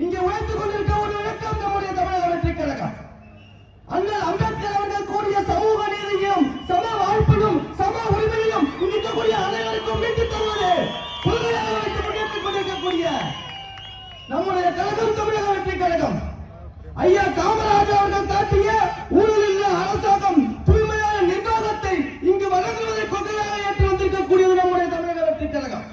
இங்கே உழைத்துக் கொண்டிருக்க ஒரு இயக்கம் நம்முடைய தமிழக வெற்றி கழகம். அண்ணல் அம்பேத்கர் அவர்கள் கூறிய சமூக நீதியும் சம வாய்ப்பையும் சம உரிமையையும் இருக்கக்கூடிய அனைவருக்கும் மீட்டுத் தருவது கொள்கையாக வைத்து முன்னேற்றிக் கொண்டிருக்கக்கூடிய நம்முடைய கழகம் தமிழக வெற்றி கழகம். ஐயா காமராஜர் அவர்கள் காட்டிய ஊழலில் அரசாங்கம் தூய்மையான நிர்வாகத்தை இங்கு வழங்குவதை கொள்கையாக ஏற்று வந்திருக்கக்கூடியது நம்முடைய தமிழக வெற்றி கழகம்.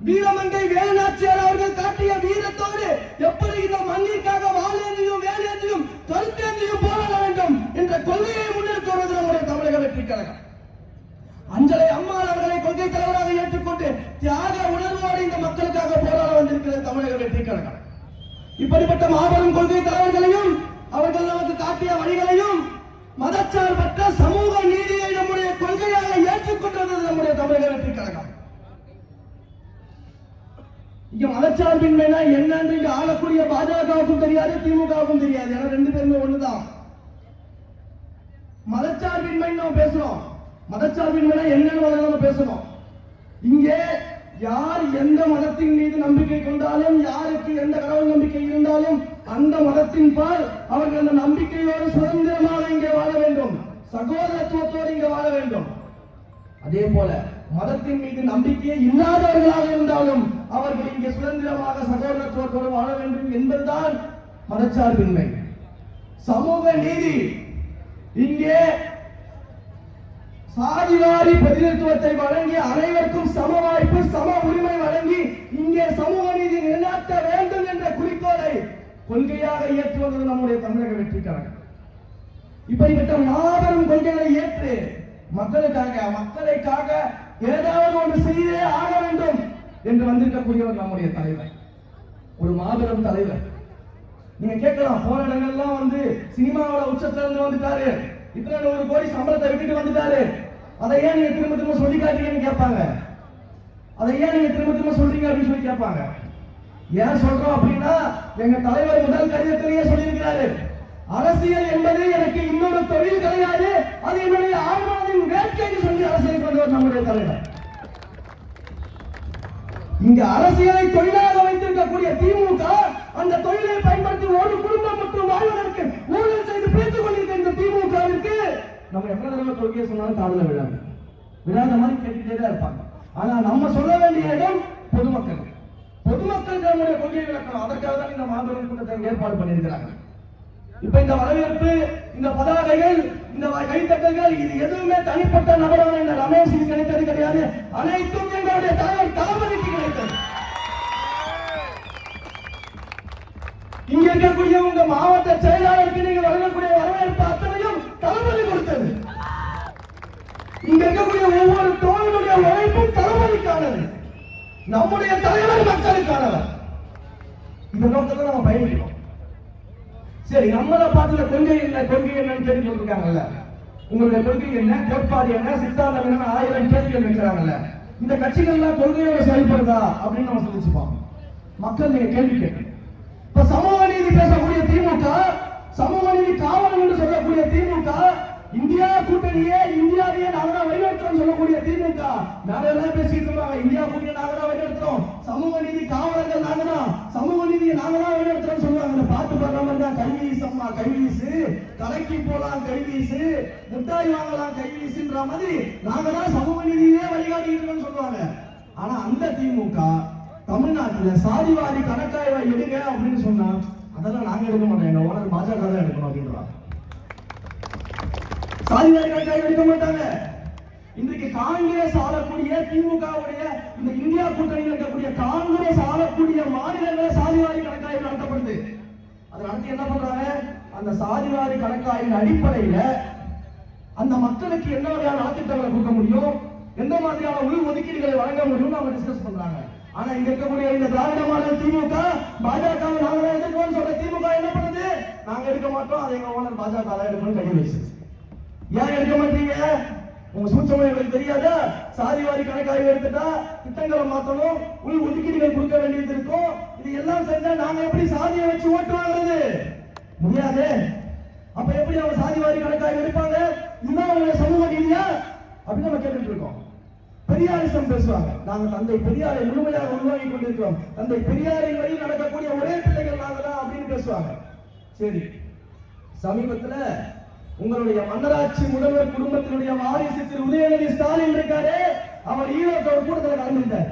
வீரமங்கை வேலுநாச்சியார் அவர்கள் காட்டிய வீரத்தோடு எப்படி இந்த மண்ணிற்காக வாழேந்தியும் வேலேந்தியும் கருத்தேந்தியும் போராட வேண்டும் என்ற கொள்கையை முன்னெடுத்து வருவது நம்முடைய தமிழக வெற்றி கழகம். அஞ்சலை அம்மாள் அவர்களை கொள்கை தலைவராக ஏற்றுக்கொண்டு தியாக உணர்வோடு இந்த மக்களுக்காக போராட வந்திருக்கிறது தமிழக வெற்றி கழகம். இப்படிப்பட்ட மாபெரும் கொள்கை தலைவர்களையும் அவர்கள் நமக்கு காட்டிய வழிகளையும் மதச்சார்பற்ற சமூக நீதியை நம்முடைய கொள்கையாக ஏற்றுக்கொண்டு வந்தது நம்முடைய தமிழக வெற்றி கழகம். இங்க மதச்சார்பின்மைனா என்னன்னு இங்க ஆளக்கூடிய பாஜகவுக்கும் தெரியாது, திமுகவுக்கும் தெரியாது. ஏன்னா ரெண்டு பேருமே ஒண்ணுதான். மதச்சார்பின்மை நம்ம பேசுறோம். மதச்சார்பின்மைனா என்னன்னு நம்ம பேசணும். இங்கே யார் எந்த மதத்தின் மீது நம்பிக்கை கொண்டாலும், யாருக்கு எந்த கடவுள் நம்பிக்கை இருந்தாலும் அந்த மதத்தின் பால் அவர்கள் அந்த நம்பிக்கையோடு சுதந்திரமாக இங்கே வாழ வேண்டும், சகோதரத்துவத்தோடு இங்கே வாழ வேண்டும். அதே போல மதத்தின் மீது நம்பிக்கையே இல்லாதவர்களாக இருந்தாலும் அவர்கள் இங்கே சுதந்திரமாக சகோதரத்துவத்தோடு வாழ வேண்டும் என்பதுதான் மதச்சார்பின்மை. சமூக நீதி இங்கே சாதிவாரி பிரதிநிதித்துவத்தை வழங்கி அனைவருக்கும் சம வாய்ப்பு சம உரிமை வழங்கி இங்கே சமூக நீதி நிலைநாட்ட வேண்டும் என்ற குறிக்கோளை கொள்கையாக ஏற்று வந்தது நம்முடைய தமிழக வெற்றி கழகம். இப்படிப்பட்ட மாபெரும் கொள்கைகளை ஏற்று மக்களுக்காக ஏதாவது ஒன்று செய்தே ஆக வேண்டும் என்று வந்திருக்கக்கூடியவர் நம்முடைய தலைவர், ஒரு மாபெரும் தலைவர். நீங்க கேட்கலாம், போன இடங்கள்லாம் வந்து சினிமாவோட உச்சத்துல இருந்து வந்துட்டாரு, இத்தனை 100 கோடி சம்பளத்தை விட்டுட்டு வந்துட்டாரு, அதை ஏன் நீங்க திரும்ப திரும்ப சொல்லி காட்டுறீங்கன்னு கேட்பாங்க. அதை ஏன் நீங்க திரும்ப திரும்ப சொல்றீங்க அப்படின்னு சொல்லி கேட்பாங்க. ஏன் சொல்றோம் அப்படின்னா, எங்க தலைவர் முதல் கடிதத்திலேயே சொல்லியிருக்கிறாரு, அரசியல் என்பது எனக்கு இன்னொரு தொழில் கிடையாது, அது என்னுடைய ஆன்மாவின் வேட்கைன்னு சொல்லி அரசியல் கொண்டவர் நம்முடைய தலைவர். இங்க அரசியலை தொழிலாக வைத்திருக்கக்கூடிய திமுக அந்த தொழிலை பயன்படுத்தி ஒரு குடும்பம் மற்றும் வாழ்வதற்கு ஊழல் செய்து பிரித்துக் கொண்டிருக்க இந்த திமுகவிற்கு நம்ம எவ்வளவு தடவை கொள்கையை சொன்னாலும் காதுல விழாத மாதிரி கேட்டுட்டே தான் இருப்பாங்க. ஆனா நம்ம சொல்ல வேண்டிய இடம் பொதுமக்கள். பொதுமக்கள் நம்முடைய கொள்கையை விளக்கணும். அதற்காக தான் இந்த மாபெரும் கூட்டத்தை ஏற்பாடு பண்ணியிருக்கிறாங்க. இப்ப இந்த வரவேற்பு, இந்த பதாகைகள், இந்த கைத்தட்டல்கள், இது எதுவுமே தனிப்பட்ட நபரான இந்த ரமேஷுக்கு கிடைத்தது கிடையாது. அனைத்தும் எங்களுடைய தலைவர் தளபதிக்கு கிடைத்தது. இங்க இருக்கக்கூடிய உங்க மாவட்ட செயலாளருக்கு நீங்க வழங்கக்கூடிய வரவேற்பு அத்தனையும் தளபதி கொடுத்தது. இங்க இருக்கக்கூடிய ஒவ்வொரு தோழனுடைய உழைப்பும் தளபதிக்கானது. நம்முடைய தலைவர் மக்களுக்கானவர். இந்த நோக்கத்தை நம்ம பயணிக்கிறோம். சரி, நம்மள பார்த்துல கொள்கை என்னன்னு தெரிஞ்சு சொல்லிருக்காங்கல்ல, உங்களுடைய கொள்கை என்ன, கோட்பாடு என்ன, சித்தாந்தம் என்ன, 1000 கேள்விகள் வைக்கிறாங்கல்ல. இந்த கட்சிகள்லாம் கொள்கையோட செயல்படுதா அப்படின்னு நம்ம சொல்லிச்சுப்போம். மக்கள் நீங்க கேள்வி கேட்க, இப்ப சமூக நீதி பேசக்கூடிய திமுக, சமூக நீதி காவலன் என்று சொல்லக்கூடிய திமுக, இந்தியா கூட்டணியே இந்தியாவையே நாங்க தான் வழிநடத்துறோம் சொல்லக்கூடிய திமுக நிறைய பேசிட்டு இருக்காங்க. இந்தியா கூட்டணி நாங்க தான் வழிநடத்துறோம், சமூக நீதி காவலர்கள் நாங்க தான், சமூக நீதியை நாங்க தான் வழிநடத்துறோம் சொல்லுவாங்க. பாட்டு பாடுறாம தான் கைவீசம்மா கைவீசு, கடைக்கு போலாம் கைவீசு, முட்டாய் வாங்கலாம் கைவீசுன்ற மாதிரி நாங்க தான் சமூக நீதியே வழிகாட்டிட்டு சொல்லுவாங்க. ஆனா அந்த திமுக தமிழ்நாட்டுல சாதிவாரி கணக்காய்வை எடுங்க அப்படின்னு சொன்னா அதெல்லாம் நாங்க எடுக்க மாட்டோம், எங்க ஓனர் பாஜக தான் எடுக்கணும் அப்படின்றாங்க. சாதிவாரி கணக்காய்வு எடுக்க மாட்டாங்க. இன்றைக்கு காங்கிரஸ் ஆளக்கூடிய திமுகவுடைய இந்த இந்தியா கூட்டணியில் இருக்கக்கூடிய காங்கிரஸ் ஆளக்கூடிய மாநிலங்களை சாதிவாரி கணக்காய்வு நடத்தப்படுது. அதை நடத்தி என்ன பண்றாங்க, அந்த சாதிவாரி கணக்காய்வின் அடிப்படையில அந்த மக்களுக்கு என்ன வகையான நலத்திட்டங்களை கொடுக்க முடியும், எந்த மாதிரியான உள் ஒதுக்கீடுகளை வழங்க முடியும் அவங்க டிஸ்கஸ் பண்றாங்க. ஆனா இங்க இருக்கக்கூடிய இந்த திராவிட மாடல் திமுக பாஜக நாங்க எதிர்க்கோன்னு சொல்ற திமுக என்ன பண்ணுது, நாங்க எடுக்க மாட்டோம், அதை எங்க ஓனர் பாஜக தான் எடுக்கணும் கை வச்சு. ஏன் எடுக்க மாட்டீங்க, உங்க சூட்சம் எங்களுக்கு தெரியாதா? சாதிவாரி கணக்காய்வு எடுத்துட்டா திட்டங்களை மாத்தணும், உள் ஒதுக்கீடுகள் கொடுக்க வேண்டியது இருக்கும். இது எல்லாம் செஞ்சா நாங்க எப்படி சாதியை வச்சு ஓட்டு வாங்குறது? முடியாது. அப்ப எப்படி அவங்க சாதிவாரி கணக்காய்வு எடுப்பாங்க? இதுதான் அவங்க சமூக நீதியா அப்படின்னு நம்ம கேட்டுட்டு இருக்கோம். பெரியாரிசம் பேசுவாங்க. நாங்க தந்தை பெரியாரை முழுமையாக உருவாக்கி கொண்டிருக்கிறோம், தந்தை பெரியாரின் வழி நடக்கக்கூடிய ஒரே பிள்ளைகள் நாங்க தான் அப்படின்னு பேசுவாங்க. சரி, சமீபத்துல உங்களுடைய மன்னராட்சி முதல்வர் குடும்பத்தினுடைய வாரிசு திரு உதயநிதி ஸ்டாலின் இருக்காரு. அவர் ஈரோட்டோட கூட்டத்தில் கலந்துட்டார்.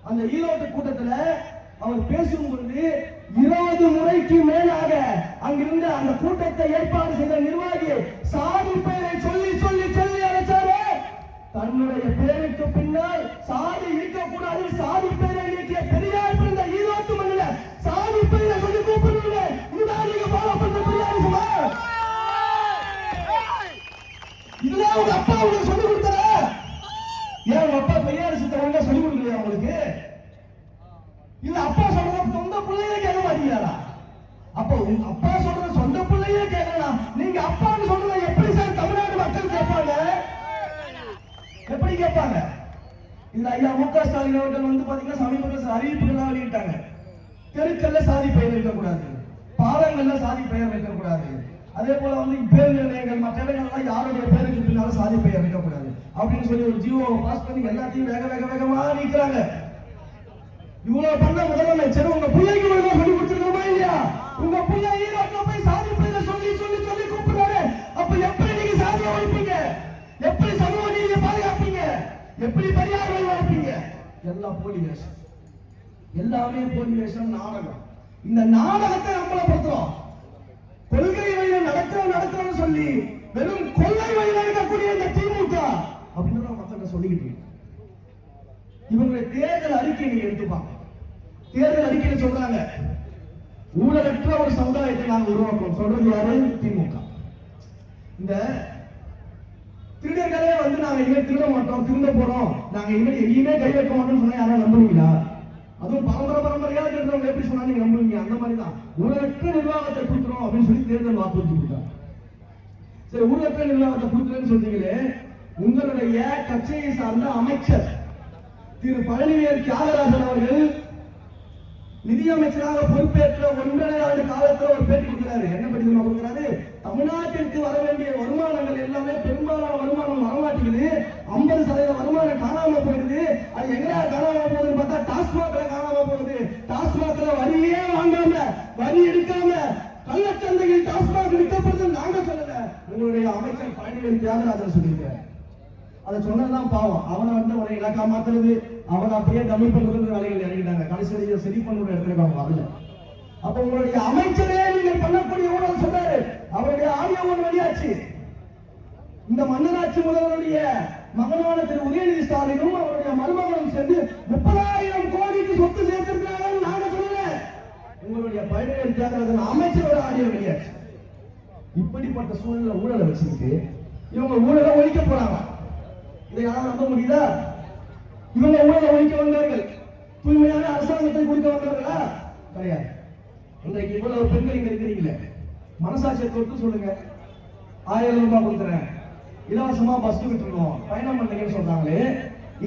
அந்த ஈரோட்டு கூட்டத்துல அவர் பேசும் பொழுது 20 முறைக்கு மேலாக அங்கிருந்த அந்த கூட்டத்தை ஏற்பாடு செய்த நிர்வாகி சாதி பெயரை சொல்லி சொல்லி சொல்லி அழைச்சாரு. தன்னுடைய பேருக்கு பின்னால் சாதி இருக்கக்கூடாது, சாதி பெயரை நீக்கிய பெரியார் பிறந்த ஈரோட்டு மண்ணில சாதி பெயரை சொல்லி கூப்பிடுறீங்க. இதுதான் நீங்க ஃபாலோ பண்ற பெரியாரிசமா? இதெல்லாம் உங்க அப்பா உங்களுக்கு சொல்லி கொடுத்தாரா? ஏன் உங்க அப்பா பெரியாரிசத்தை ஒழுங்கா சொல்லி கொடுக்கலையா உங்களுக்கு? இல்ல அப்பா சொல்றத சொந்த பிள்ளையே கேட்க மாட்டீங்களா? அப்போ உங்க அப்பா சொல்றத சொந்த பிள்ளையே கேட்கலாம், நீங்க அப்பான்னு சொல்றத எப்படி சார் தமிழ்நாடு மக்கள் கேட்பாங்க? எப்படி கேட்பாங்க? இந்த ஐயா மு.க. ஸ்டாலின் அவர்கள் வந்து பாத்தீங்கன்னா சமீபத்தில் அறிவிப்புகள்லாம் வெளியிட்டாங்க. தெருக்கல்ல சாதி பெயர் இருக்கக்கூடாது, பாலங்கள்ல சாதி பெயர் இருக்கக்கூடாது, அதே போல வந்து பேர் நிலையங்கள் மற்ற இடங்கள்லாம் யாருடைய பேருக்கு பின்னாலும் சாதி பெயர் இருக்கக்கூடாது அப்படின்னு சொல்லி ஒரு ஜியோ பாஸ் பண்ணி எல்லாத்தையும் வேக வேக வேகமா நீக்கிறாங்க. இவ்வளவு பண்ண முதலமைச்சர் உங்க பிள்ளைக்கு சொல்லி கொடுத்துருக்கோமா இல்லையா? உங்க பிள்ளை ஈரோட்டில் போய் சாதி பெயரை சொல்லி சொல்லி சொல்லி கூப்பிடுறாரு. அப்ப எப்படி நீங்க சாதியை ஒழிப்பீங்க? எப்படி சமூக நீதியை பாதுகாப்பீங்க? எப்படி பெரியாரை வளர்ப்பீங்க? எல்லாம் போலி வேஷம், எல்லாமே போலி வேஷம், நாடகம். இந்த நாடகத்தை அம்பலப்படுத்துறோம். கொள்கை வழியில் நடக்கிறோம்னு சொல்லி வெறும் கொள்ளை வழியில் நடக்கக்கூடிய இந்த திமுக அப்படின்னு மக்கள்கிட்ட சொல்லிக்கிட்டு இருக்கு. இவங்களுடைய தேர்தல் அறிக்கை நீங்க எடுத்துப்பாங்க. தேர்தல் அறிக்கையில சொல்றாங்க ஊழலற்ற ஒரு சமுதாயத்தை நாங்கள் உருவாக்குவோம். சொல்றது யாரு? திமுக. இந்த திருடர்களே வந்து நாங்க இனிமே திருட மாட்டோம், திருட போறோம், நாங்க இனிமே எங்கேயுமே கை வைக்க மாட்டோம்னு சொன்னா யாரும் நம்புவீங்களா? அதுவும் பரம்பரையா இருக்கிறவங்க எப்படி சொன்னா நீங்க நம்புவீங்க? அந்த மாதிரிதான் ஊழலற்ற நிர்வாகத்தை கொடுக்குறோம் அப்படின்னு சொல்லி தேர்தல் வாக்குறுதி கொடுத்தாங்க. சரி, ஊழலற்ற நிர்வாகத்தை கொடுக்குறேன்னு சொல்றீங்களே, உங்களுடைய கட்சியை சார்ந்த அமைச்சர் திரு பழனிவேல் தியாகராஜன் அவர்கள் நிதியமைச்சராக பொறுப்பேற்ற 1.5 ஆண்டு காலத்தில் ஒரு பேட்டி கொடுக்கிறாரு. என்ன பேட்டி கொடுக்கிறாரு? தமிழ்நாட்டிற்கு வர வேண்டிய வருமானங்கள் எல்லாமே பெரும்பாலான வருமானம் வரமாட்டேங்குது, 50% வருமானம் காணாம போயிடுது. அது எங்கடா காணாம போகுதுன்னு பார்த்தா டாஸ்மாக்ல காணாம போகுது. டாஸ்மாக்ல வரியே வாங்காம, வரி எடுக்காம கள்ளச்சந்தையில் டாஸ்மாக் விற்கப்படுது. நாங்க சொல்லல, உங்களுடைய அமைச்சர் பழனிவேல் தியாகராஜன் சொல்லியிருக்காரு. அதை சொன்னதுதான் பாவம். அவனை வந்து அவனை இலக்கா மாத்துறது, அவனை அப்படியே டம்மி பண்றது வேலைகள் இறங்கிட்டாங்க. கடைசியை சரி பண்ணுற இடத்துல அவங்க வரல. அப்ப உங்களுடைய அமைச்சரே நீங்கள் பண்ணக்கூடிய ஊழல் சொல்றாரு. அவருடைய ஆடியோ ஒன்று வெளியாச்சு. இந்த மன்னராட்சி முதல்வருடைய மகனான திரு உதயநிதி ஸ்டாலினும் அவருடைய மருமகனும் சேர்ந்து 30,000 கோடிக்கு சொத்து சேர்த்திருக்கிறாங்க. நாங்க சொல்லல, உங்களுடைய பழனிவேல் தியாகராஜன் அமைச்சரோட ஆடியோ வெளியாச்சு. இப்படிப்பட்ட சூழ்நிலை ஊழலை வச்சுக்கிட்டு இவங்க ஊழலை ஒழிக்க போறாங்க. இதை யாரும் நம்ப முடியுதா? இவங்க ஊழலை ஒழிக்க வந்தார்கள், தூய்மையான அரசாங்கத்தை கொடுக்க வந்தார்களா? கிடையாது. இன்றைக்கு இவ்வளவு பெண்கள் இங்க இருக்கிறீங்களே, மனசாட்சியை தொட்டு சொல்லுங்க. 1000 ரூபாய் கொடுக்குறேன், இலவசமா பஸ் விட்டுருவோம், பயணம் பண்ணுங்கன்னு சொல்றாங்களே.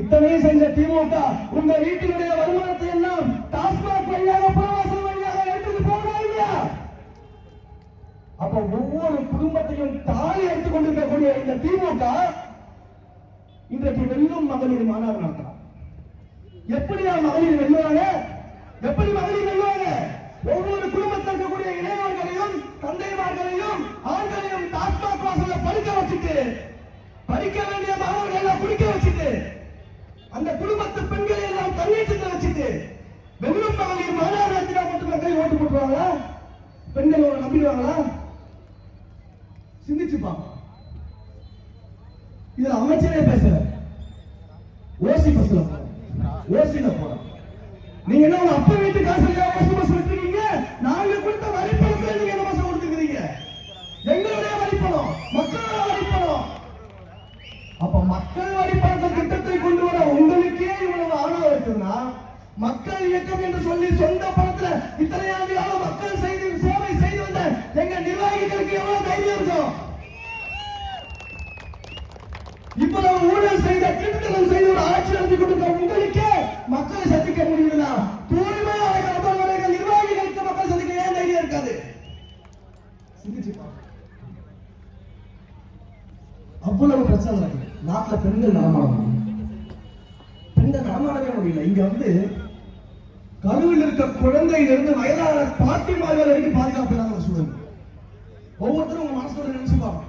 இத்தனையும் செஞ்ச திமுக உங்க வீட்டினுடைய வருமானத்தை எல்லாம் டாஸ்மாக் வழியாக, புறவாசல் வழியாக எடுத்துட்டு போகா இல்லையா? அப்ப ஒவ்வொரு குடும்பத்தையும் தாலி எடுத்துக் கொண்டிருக்கக்கூடிய இந்த திமுக இன்றைக்கு வெல்லும் மகளிர் மாநாடு நடத்தலாம். எப்படியா மகளிர் வெல்லுவாங்க? எப்படி மகளிர் வெல்லுவாங்க? ஒவ்வொரு குடும்பத்தில் இருக்கக்கூடிய இளைஞர்களையும் தந்தைமார்களையும் ஆண்களையும் டாஸ்மாக் வாசல்ல படிக்க வச்சுட்டு, படிக்க வேண்டிய மாணவர்கள் எல்லாம் குடிக்க வச்சுட்டு, அந்த குடும்பத்து பெண்களை எல்லாம் தண்ணீர் வச்சுட்டு வெல்லும் மகளிர் மாநாடு நடத்தினா மட்டும் மக்கள் ஓட்டு போட்டுருவாங்களா? பெண்கள் ஒரு நம்பிடுவாங்களா? சிந்திச்சுப்பாங்க. இதுல அமைச்சரே பேசுற ஓசி பஸ்ல ஓசில போறோம். நீங்க என்ன உங்க அப்பா வீட்டு காசு ஓசி பஸ் விட்டுருக்கீங்க? நாங்க கொடுத்த வரிப்பணத்தை நீங்க என்ன பஸ் கொடுத்துக்கிறீங்க? எங்களுடைய வரிப்பணம், மக்களோட வரிப்பணம். அப்ப மக்கள் வரிப்பணத்தை திட்டத்தை கொண்டு வர உங்களுக்கே இவ்வளவு ஆர்வம் இருக்குன்னா, மக்கள் இயக்கம் என்று சொல்லி சொந்த பணத்துல இத்தனை ஆண்டு காலம் மக்கள் செய்து சேவை செய்து வந்த எங்க நிர்வாகிகளுக்கு எவ்வளவு தைரியம் இருக்கும்? இவ்வளவு ஊழல் செய்த, திருத்தங்கள் செய்த ஒரு ஆட்சி நடத்தி கொடுத்த உங்களுக்கே மக்களை சந்திக்க முடியுதுன்னா, தூய்மையாக நிர்வாகிகளுக்கு மக்கள் சந்திக்க ஏன் தைரியம் இருக்காது? அவ்வளவு பிரச்சனை நாட்டுல பெண்கள் நலமானது. வந்து கருவில் இருக்க குழந்தையிலிருந்து வயதான பாட்டிமார்கள் வரைக்கும் பாதுகாப்பு இல்லாத சூழல். ஒவ்வொருத்தரும் உங்க மனசோட நினைச்சுப்பாங்க.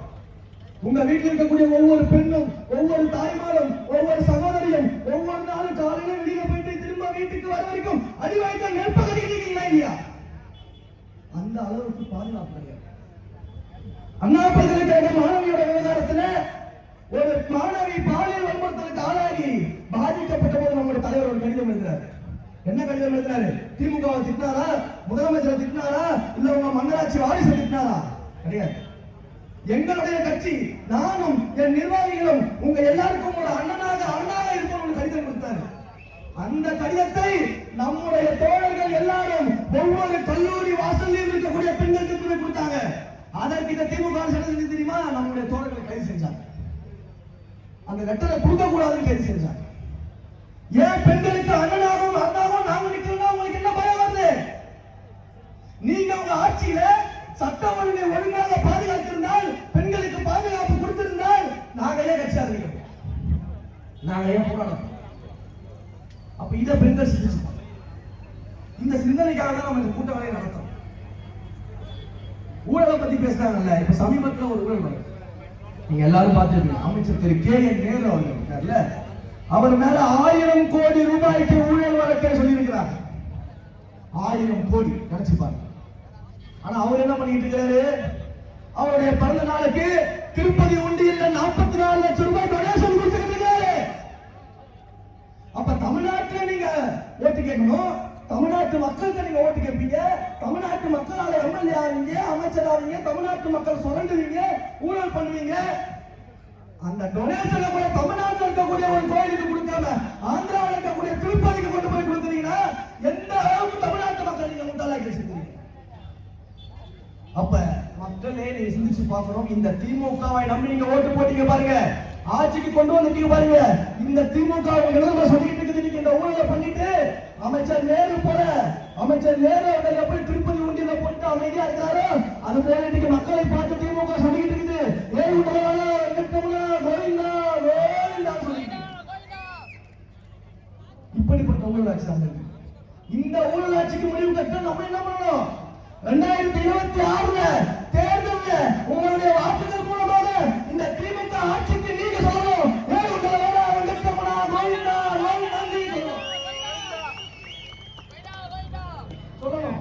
உங்க வீட்டில் இருக்கக்கூடிய ஒவ்வொரு பெண்ணும், ஒவ்வொரு தாய்மாரும், ஒவ்வொரு சகோதரியும் ஒவ்வொரு நாளும் காலையில வெளியே போயிட்டு திரும்ப வீட்டுக்கு வர வரைக்கும் அடிவாய்க்க நெருப்ப கட்டிக்கிறீங்களா இல்லையா? அந்த அளவுக்கு பாதுகாப்பு கிடையாது. அண்ணா பல்கலைக்கழக மாணவியோட விவகாரத்துல ஒரு மாணவி பாலியல் வன்முறைக்கு ஆளாகி பாதிக்கப்பட்ட போது நம்முடைய தலைவர் ஒரு கடிதம் எழுதுறாரு. என்ன கடிதம் எழுதுறாரு? திமுகவை திட்டினாரா, முதலமைச்சரை திட்டினாரா, இல்ல உங்க மன்னராட்சி வாரிசை திட்டினாரா? கிடையாது. எங்களுடைய கட்சி, நானும் என் நிர்வாகிகளும் உங்க எல்லாருக்கும் ஒரு அண்ணனாக இருப்போம் கடிதம் கொடுத்தாரு. அந்த கடிதத்தை நம்முடைய தோழர்கள் எல்லாரும் ஒவ்வொரு கல்லூரி வாசலில் இருக்கக்கூடிய பெண்களுக்கு கொடுத்தாங்க. அதற்கு இந்த திமுக தெரியுமா? நம்முடைய தோழர்களை கைது செஞ்சாங்க. அந்த லெட்டரை கொடுக்க கூடாதுன்னு கைது செஞ்சாங்க. ஏன் பெண்களுக்கு அண்ணனாகவும் நாங்க நிக்கிறோம்? உங்களுக்கு என்ன பயம் வருது? நீங்க உங்க ஆட்சியில சட்ட ஒழுங்கை ஒழுங்காக பாதுகாத்திருந்தால், பெண்களுக்கு பாதுகாப்பு கொடுத்திருந்தால், நாங்க ஏன் கட்சி ஆதரிக்கிறோம்? நாங்க ஏன் போராடும்? அப்ப இதை பெண்கள் சிந்திச்சுப்பாங்க. இந்த சிந்தனைக்காக தான் நம்ம இந்த கூட்ட வேலையை நடத்துறோம். ஊழலை பத்தி பேசுறாங்கல்ல, இப்ப சமீபத்தில் ஒரு ஊழல் வருது. நீங்க எல்லாரும் பார்த்துருக்கீங்க. அமைச்சர் திரு கே.என். நேரு அவர்கள் இருக்கார்ல, அவர் மேல 1000 கோடி ரூபாய்க்கு ஊழல் வழக்கை சொல்லியிருக்கிறார். 1000 கோடி நினைச்சுப்பாங்க. ஆனா அவர் என்ன பண்ணிட்டு இருக்காரு? அவருடைய பிறந்த நாளுக்கு திருப்பதி உண்டியல்ல 44 லட்சம் ரூபாய் டொனேஷன் கொடுத்துட்டு இருக்காரு. அப்ப தமிழ்நாட்டில் நீங்க ஓட்டு கேட்கணும், தமிழ்நாட்டு மக்களுக்கு நீங்க ஓட்டு கேட்பீங்க, தமிழ்நாட்டு மக்களால எம்எல்ஏ ஆவீங்க, அமைச்சர் ஆவீங்க, தமிழ்நாட்டு மக்கள் சுரண்டுவீங்க, ஊழல் பண்ணுவீங்க. அந்த டொனேஷனை கூட தமிழ்நாட்டில் இருக்கக்கூடிய ஒரு கோயிலுக்கு கொடுக்காம ஆந்திராவில் இருக்கக்கூடிய திருப்பதிக்கு கொண்டு போய் கொடுத்தீங்கன்னா எந்த அளவுக்கு தமிழ்நாட்டு மக்கள் நீங்க முட்டாளாக்கி வச்சிருக்கீங்க. அப்ப மக்களே நீங்க சிந்திச்சு பார்க்கணும். இந்த திமுகவை நம்பி நீங்க ஓட்டு போட்டீங்க பாருங்க, ஆட்சிக்கு கொண்டு வந்துட்டீங்க பாருங்க. இந்த திமுக சொல்லிட்டு இருக்குது, நீங்க இந்த ஊழலை பண்ணிட்டு அமைச்சர் நேரு போல அமைச்சர் நேரு அவர்கள் எப்படி திருப்பதி உண்டியில போட்டு அமைதியா இருக்கிறாரோ, அது போல இன்னைக்கு மக்களை பார்த்து திமுக சொல்லிட்டு இருக்குது, ஏழு கோவிந்தா கோவிந்தா சொல்லிட்டு. இப்படிப்பட்ட ஊழல் ஆட்சி தான். இந்த ஊழல் ஆட்சிக்கு முடிவு கட்ட நம்ம என்ன பண்ணணும்? 2026 தேர்தல்ல உங்களுடைய வாக்குகள் மூலமாக இந்த திமுக ஆட்சிக்கு நீங்க சொல்லணும், சொல்லணும்.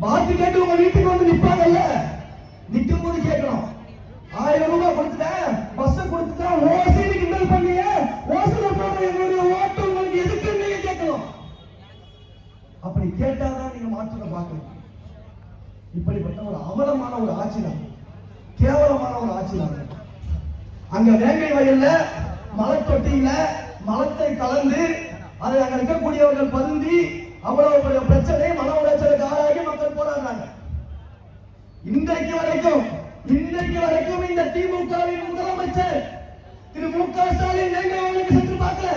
வாக்கு கேட்டு உங்க வீட்டுக்கு வந்து நிப்பாங்கல்ல, நிக்கும் போது கேட்கணும், 1000 ரூபாய் கொடுத்துட்டேன், பஸ் கொடுத்துட்டேன், ஓசிக்கு கிண்டல் பண்ணிய ஓசில போற எங்களுடைய ஓட்டு உங்களுக்கு எதுக்கு நீங்க கேட்கணும். அப்படி கேட்டாதான் நீங்க மாற்றத்தை பார்க்கணும். இப்படிப்பட்ட ஒரு அவலமான ஒரு ஆட்சி தான், கேவலமான ஒரு ஆட்சி தான். அங்க வேங்கை வயல்ல மலை தொட்டியில மலத்தை கலந்து அதை அங்க இருக்கக்கூடியவர்கள் பருந்தி அவ்வளவு பெரிய பிரச்சனை, மன உளைச்சலுக்கு ஆளாகி மக்கள் போராடுறாங்க. இன்றைக்கு வரைக்கும் இந்த திமுகவின் முதலமைச்சர் திரு மு.க. ஸ்டாலின் வேங்கை வயலுக்கு சென்று பார்க்கல.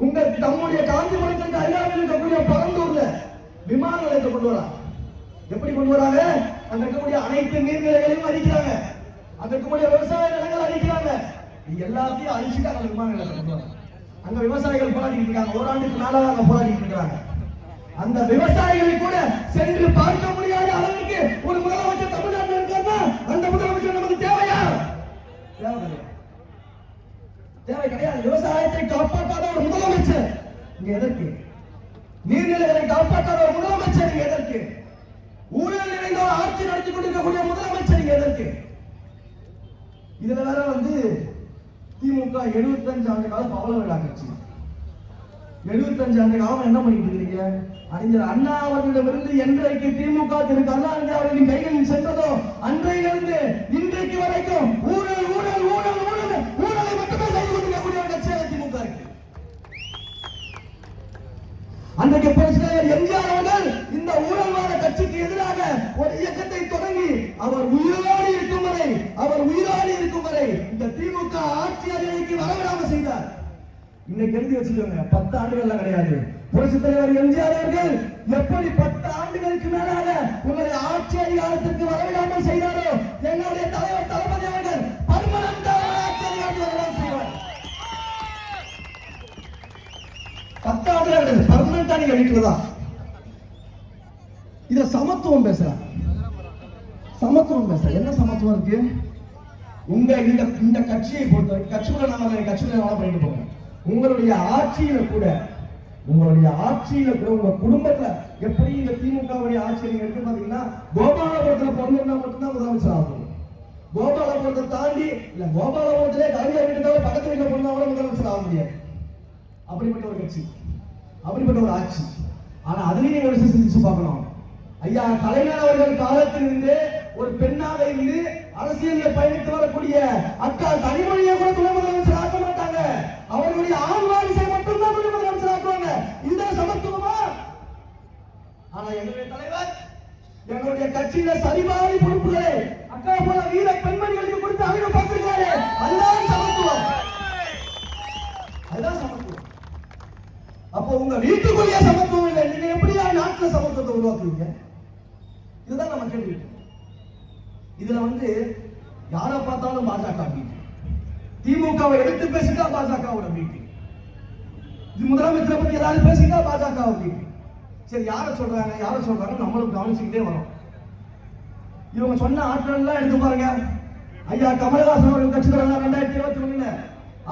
உங்க தம்முடைய காஞ்சிபுரத்துக்கு அருகாமையில் இருக்கக்கூடிய பரந்தூர்ல விமான நிலையத்தை கொண்டு வராங்க. எப்படி கொண்டு வராங்க? அங்க இருக்கக்கூடிய அனைத்து நீர்நிலைகளையும் அழிக்கிறாங்க, அங்க இருக்கக்கூடிய விவசாய நிலங்கள் அழிக்கிறாங்க. எல்லாத்தையும் அழிச்சுட்டு அங்க விமான நிலையத்தை கொண்டு வராங்க. அங்க விவசாயிகள் போராடிட்டு இருக்காங்க, ஓராண்டுக்கு மேலாக அங்க போராடிட்டு இருக்காங்க. அந்த விவசாயிகளை கூட சென்று பார்க்க முடியாத அளவுக்கு ஒரு முதலமைச்சர் தமிழ்நாட்டில் இருக்காருன்னா அந்த முதலமைச்சர் நமக்கு தேவையா? தேவை கிடையாது. விவசாயத்தை காப்பாற்றாத ஒரு முதலமைச்சர் இங்க எதற்கு? நீர்நிலைகளை காப்பாற்றாத ஒரு முதலமைச்சர் இங்க எதற்கு? ஊழல் நிறைந்த ஆட்சி நடத்தி கொண்டிருக்கக்கூடிய முதலமைச்சர் இங்க எதற்கு? இதுல வேற வந்து திமுக 75 ஆண்டு காலம் பவள விழா கட்சி. 75 ஆண்டு காலம் என்ன பண்ணிட்டு இருக்கீங்க? அறிஞர் அண்ணா அவர்களிடமிருந்து என்றைக்கு திமுக திரு கருணாநிதி அவர்களின் கைகளில் சென்றதோ அன்றையிலிருந்து இன்றைக்கு வரைக்கும் ஊழல் ஊழல் ஊழல் ஊழல் ஊழலை மட்டுமே செய்து கொண்டிருக்கக்கூடிய ஒரு கட்சியாக திமுக இருக்கு. அன்றைக்கு புரட்சியாளர் எம்ஜிஆர் அவர்கள் இந்த ஊழல்வாத கட்சிக்கு எதிராக ஒரு இயக்கத்தை தொடங்கி அவர் உயிரோடு இருக்கும் வரை இந்த திமுக ஆட்சி அதிகாரிக்கு வரவிடாம செய்தார். இன்னைக்கு எழுதி வச்சுக்கோங்க, 10 ஆண்டுகள் கிடையாது. புரட்சி தலைவர் எம்ஜிஆர் அவர்கள் எப்படி 10 ஆண்டுகளுக்கு மேலாக உங்களுடைய ஆட்சி அதிகாரத்திற்கு வரவிடாமல் செய்தாரோ, எங்களுடைய தலைவர் தளபதி அவர்கள் பர்மனன்ட் ஆட்சி அதிகாரத்தில் வரவிடாமல் செய்வார். காலத்துல கிடையாது, பர்மனண்டா நீங்க வீட்டுல தான். இத சமத்துவம் பேசுறாங்க. சமத்துவம் பேசுற என்ன சமத்துவம் இருக்கு? உங்க இந்த கட்சியை பொறுத்த கட்சிக்குள்ள நாங்க கட்சியில வேலை பண்ணிட்டு போறோம். உங்களுடைய ஆட்சியில கூட உங்க குடும்பத்துல எப்படி இந்த திமுகவுடைய ஆட்சியை நீங்க எடுத்து பாத்தீங்கன்னா, கோபாலபுரத்துல பிறந்திருந்தா மட்டும்தான் முதலமைச்சர் ஆகும். கோபாலபுரத்தை தாண்டி இல்ல கோபாலபுரத்திலே கலைஞர் வீட்டுக்காக பக்கத்து வீட்டுல பிறந்தா கூட முதலமைச்சர் ஆக முடியாது. அப்படிப்பட்ட ஒரு கட்சி, அப்படிப்பட்ட ஒரு ஆட்சி. ஆனா அதுலயும் நீங்க ஒரு சிந்திச்சு பார்க்கணும். ஐயா கலைஞர் அவர்கள் காலத்திலிருந்து ஒரு பெண்ணாக இருந்து அரசியலில் பயணித்து வரக்கூடிய அக்கா கனிமொழியை கூட துணை முதலமைச்சர் ஆக்க மாட்டாங்க. அவர்களுடைய ஆண் வாரிசை மட்டும்தான் துணை முதலமைச்சர் ஆக்குவாங்க. இதுதான் சமத்துவமா? ஆனா எங்களுடைய தலைவர் எங்களுடைய கட்சியில சரிபாதி பொறுப்புகளை அக்கா போல வீர பெண்மணிகளுக்கு கொடுத்து அறிவு பார்த்திருக்காரு. அதுதான் சமத்துவம், அதுதான் சமத்துவம். அப்போ உங்க வீட்டுக்குள்ளேயே சமத்துவம் இல்லை, நீங்க எப்படியா நாட்டுல சமத்துவத்தை உருவாக்குவீங்க? இதுதான் நம்ம கேள்வி. இதுல யாரை பார்த்தாலும் பாஜக மீட்டிங், திமுகவை எடுத்து பேசிட்டா பாஜகவோட மீட்டிங், இது முதலமைச்சரை பத்தி ஏதாவது பேசிட்டா பாஜக மீட்டிங். சரி, யாரை சொல்றாங்க நம்மளும் கவனிச்சுக்கிட்டே வரோம். இவங்க சொன்ன ஆட்கள் எல்லாம் எடுத்து பாருங்க. ஐயா கமலஹாசன் அவர்கள் கட்சி தொடங்கினார் 2021.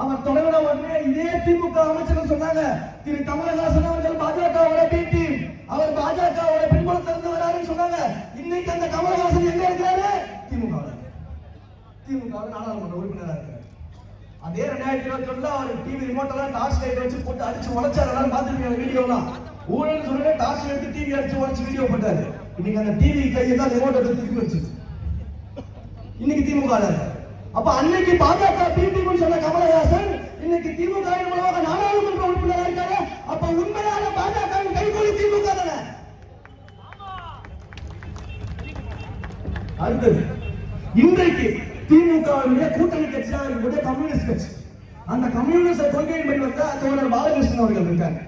அவர் தொடங்கின உடனே இதே திமுக அமைச்சர்கள் சொன்னாங்க, திரு கமலஹாசன் அவர்கள் பாஜகவோட பி டீம், அவர் பாஜகவோட பின்புலத்திலிருந்து வராருன்னு சொன்னாங்க. இன்னைக்கு அந்த கமலஹாசன் எங்க இருக்கிறாரு? திமுக நாடாளுமன்ற உறுப்பினராக இருக்கிறார். அதே 2021 அவர் டிவி ரிமோட் எல்லாம் டார்ச் லைட் வச்சு போட்டு அடிச்சு உடைச்சாரு. எல்லாரும் பார்த்துருக்கீங்க வீடியோலாம். ஊழல் சொல்லிட்டு டார்ச் எடுத்து டிவி அடிச்சு உடைச்சு வீடியோ போட்டாரு. இன்னைக்கு அந்த டிவி கையை தான் ரிமோட் எடுத்து திருப்பி வச்சு இன்னைக்கு திமுக. அப்ப அன்னைக்கு பாஜக பி டீம் சொன்ன கமலஹாசன் இன்னைக்கு திமுக மூலமாக நாடாளுமன்ற உறுப்பினராக இருக்காரு. அப்ப உண்மையான பாஜக கைகூலி திமுக தானே. அடுத்தது, இன்றைக்கு திமுகவுடைய கூட்டணி கட்சியாக இருக்கக்கூடிய கம்யூனிஸ்ட் கட்சி, அந்த கம்யூனிஸ்ட் கொள்கையின்படி தோழர் பாலகிருஷ்ணன் அவர்கள் இருக்காங்க,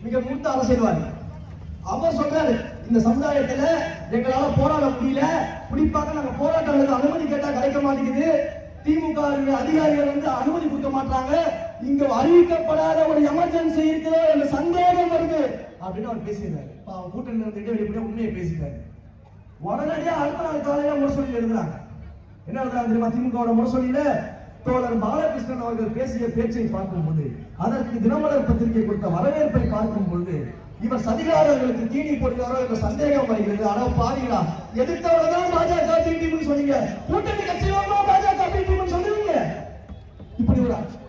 மிக மூத்த அரசியல்வாதி. அவர் சொன்னாரு, இந்த சமுதாயத்துல எங்களால போராட முடியல, குறிப்பாக நாங்க போராட்டங்களுக்கு அனுமதி கேட்டா கிடைக்க மாட்டேங்குது, திமுக அதிகாரிகள் அனுமதி கொடுக்க மாட்டாங்க, இங்க அறிவிக்கப்படாத ஒரு எமர்ஜென்சி இருக்கிறோ என்ற சந்தேகம் வருது அப்படின்னு அவர் பேசியிருந்தாரு. கூட்டணி வெளிப்படையா உண்மையை பேசிட்டாரு. உடனடியா அடுத்த நாள் காலையில முரசொலி எழுதுறாங்க. என்ன எழுதுறாங்க தெரியுமா? திமுக முரசொலியில தோழர் பாலகிருஷ்ணன் அவர்கள் பேசிய பேச்சை பார்க்கும்போது, அதற்கு தினமலர் பத்திரிகை கொடுத்த வரவேற்பை பார்க்கும் பொழுது, இவர் சதிகாரர்களுக்கு தீனி போடுகிறாரோ என்ற சந்தேகம் வருகிறது. ஆனா பாருங்களா, எதிர்த்தவர்கள் பாஜக பிடிஎம் சொன்னீங்க, கூட்டணி கட்சியோட பாஜக பிடிஎம் சொல்லுவீங்க. இப்படி ஒரு ஆட்சி.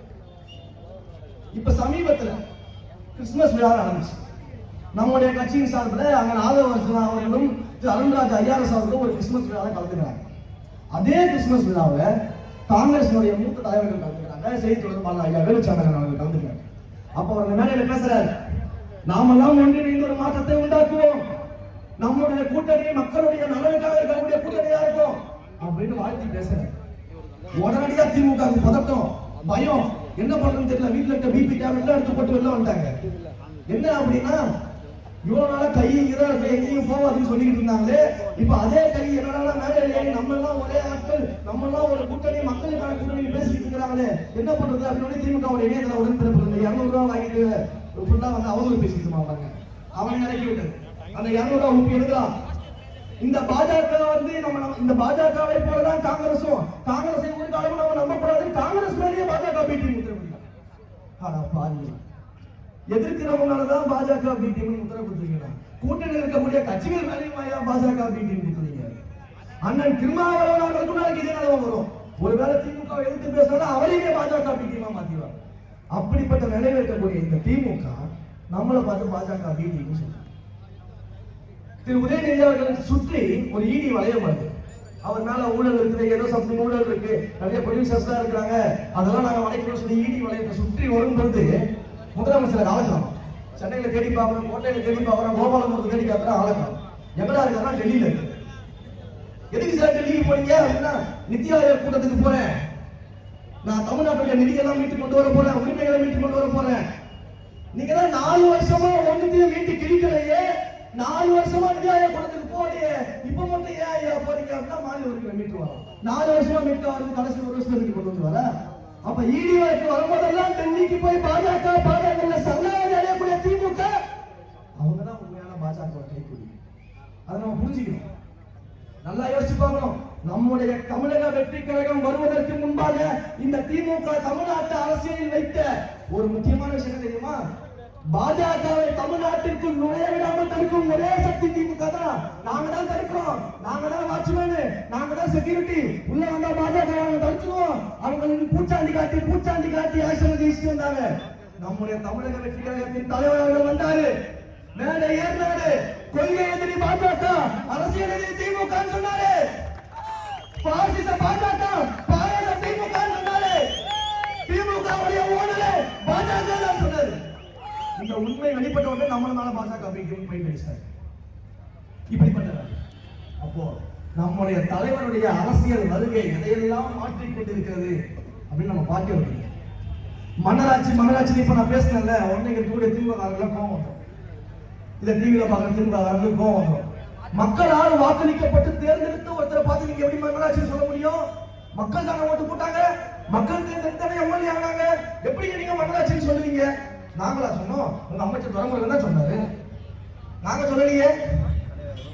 இப்ப சமீபத்துல கிறிஸ்துமஸ் விழா நடந்துச்சு. நம்முடைய கட்சியின் சார்பில் அங்க ஆதவர்சனா அவர்களும் அருண்ராஜ் ஐஆர்எஸ் அவர்களும் ஒரு கிறிஸ்துமஸ் விழாவை கலந்துக்கிறாங்க. அதே கிறிஸ்துமஸ் விழாவை காங்கிரசினுடைய மூத்த தலைவர்கள் கலந்துக்கிறாங்க. செய்தி தொடர்பாளர் ஐயா வேலுச்சாமி அவர்கள் கலந்துக்கிறாங்க. அப்ப அவர் மேடையில பேசுறாரு, நாமெல்லாம் ஒன்றிணைந்து ஒரு மாற்றத்தை உண்டாக்குவோம், நம்முடைய கூட்டணி மக்களுடைய நலனுக்காக இருக்கக்கூடிய கூட்டணியா இருக்கும் அப்படின்னு வாழ்த்தி பேசுறாரு. உடனடியா திமுக பதட்டம், பயம், என்ன பண்றதுன்னு தெரியல. வீட்டுல இருக்க பிபி டேப்லெட் எடுத்து போட்டு வெளில வந்துட்டாங்க. என்ன அப்படின்னா, இவ்வளவு நாளா கை எங்கேயும் போவாதுன்னு சொல்லிட்டு இருந்தாங்களே, இப்ப அதே கை என்னடா மேலே நம்ம எல்லாம் ஒரே ஆட்கள், நம்ம எல்லாம் ஒரு கூட்டணி மக்களுக்கான கூட்டணி பேசிட்டு இருக்கிறாங்களே, என்ன பண்றது அப்படின்னு திமுக இணையதள உடன்பிறப்பு 200 ரூபாய் வாங்கிட்டு ஃபுல்லா அவங்களும் பேசிட்டு இருப்பாங்க. அவனை இறக்கி விட்டது. அந்த 200 ரூபாய் உப்பி எழுதலாம். இந்த பாஜக நம்ம இந்த பாஜகவை போலதான் காங்கிரஸும், காங்கிரஸை ஒரு காலமும் நம்ம நம்பக்கூடாது, காங்கிரஸ் மேலேயே பாஜக பீட்டி உத்தரவு. ஆனா பாருங்க, எதிர்க்கிறவங்களாலதான் பாஜக பீட்டிங் உத்தரவு கொடுத்துருக்கீங்க. கூட்டணி இருக்கக்கூடிய கட்சிகள் மேலேயும் பாஜக பீட்டிங் கொடுத்துருக்கீங்க. அண்ணன் திருமாவளவன் அவர்களுக்கும் நாளைக்கு இதே நிலவரம் வரும். ஒருவேளை திமுக எதிர்த்து பேசுறதா அவரையே பாஜக பீட்டிங்கா மாத்திடுவாங்க. அப்படிப்பட்ட நிலையில் இருக்கக்கூடிய இந்த திமுக நம்மளை பார்த்து பாஜக பீட்டிங் சொல்றாங்க. திரு உதயநிதி அவர்களுக்கு சுற்றி ஒரு இடி வளையம் வருது. அவர் மேல ஊழல் இருக்குது, ஏதோ சம்திங் ஊழல் இருக்கு, நிறைய ப்ரொடியூசர்ஸ் தான் இருக்காங்க, அதெல்லாம் நாங்க வளைக்கணும் சொல்லி இடி வளையத்தை சுற்றி வரும்பொழுது முதலமைச்சர் ஆளக்கலாம். சென்னையில தேடி பார்க்கறோம், கோட்டையில தேடி பார்க்கறோம், கோபாலபுரத்தை தேடி பார்க்கறோம், ஆளக்கலாம். எங்கடா இருக்காருன்னா டெல்லியில இருக்கு. எதுக்கு சார் டெல்லிக்கு போறீங்க அப்படின்னா, நித்தி ஆயோக் கூட்டத்துக்கு போறேன், நான் தமிழ்நாட்டுடைய நிதியெல்லாம் மீட்டு கொண்டு வர போறேன், உரிமைகளை மீட்டு கொண்டு வர போறேன். நீங்க தான் 4 வருஷமா ஒன்றுத்தையும் மீட்டு கிழிக்கலையே, 4 வருஷமா நிதி ஆயோக் கூட்டத்துக்கு போறியே, இப்ப மட்டும் ஏன் ஐயா போறீங்க அப்படின்னா மாநில உரிமை மீட்டு வரும். 4 வருஷமா மீட்டு வருது, கடைசி 1 வருஷம் மீட்டு கொண்டு வந்து வர அப்ப ஈடி வழக்கு வரும்போதெல்லாம் டெல்லிக்கு போய் பாஜக சரணாகதி அடையக்கூடிய திமுக அவங்கதான் உண்மையான பாஜக கைக்கூலி. அதை நம்ம புரிஞ்சுக்கணும், நல்லா யோசிச்சு பார்க்கணும். நம்முடைய தமிழக வெற்றி கழகம் வருவதற்கு முன்பாக இந்த திமுக தமிழ்நாட்டு அரசியலில் வைத்த ஒரு முக்கியமான விஷயம் தெரியுமா? பாஜகவை தமிழ்நாட்டிற்குள் நுழைய விடாமல் தடுக்கும் ஒரே சக்தி திமுக தான். நாங்க தான் தடுக்கிறோம், நாங்க தான் வாட்ச்மேன், நாங்க தான் செக்யூரிட்டி. உள்ள வந்தா பாஜக தடுத்துவோம். அவங்களுக்கு பூச்சாண்டி காட்டி ஆக்ஷன் ஜெயிச்சுட்டு வந்தாங்க. நம்முடைய தமிழக வெற்றி கழகத்தின் தலைவர் அவர்கள் வந்தாரு, மேலே ஏறினாரு, கொள்கை எதிரி பாஜக, அரசியல் எதிரி திமுக சொன்னாரு, பாசிச பாஜக, பாரத திமுக சொன்னாரு, திமுக ஊழலே பாஜக சொன்னாரு. இந்த உண்மை வெளிப்பட்ட உடனே நம்மளால பாஜக அடிச்சாரு. இப்படிப்பட்டவர். அப்போ நம்முடைய தலைவருடைய அரசியல் வருகை எதையெல்லாம் மாற்றிக் கொண்டிருக்கிறது அப்படின்னு நம்ம பார்க்க வேண்டிய மன்னராட்சி இப்ப நான் பேசினேன்ல, உடனே இருக்கக்கூடிய திமுக கோவம் வரும். இதை டிவியில பார்க்க திமுக கோவம் வரும். மக்களால் வாக்களிக்கப்பட்டு தேர்ந்தெடுத்து ஒருத்தரை பார்த்து நீங்க எப்படி மன்னராட்சி சொல்ல முடியும்? மக்கள் தானே ஓட்டு போட்டாங்க, மக்கள் தேர்ந்தெடுத்தானே எம்எல்ஏ ஆனாங்க, எப்படி நீங்க மன்னராட்சின்னு சொல்லுவீங்க? நாங்களா சொன்னோம்? உங்க அமைச்சர் துரைமுருகன் தான் சொன்னாரு, நாங்க சொல்லலையே.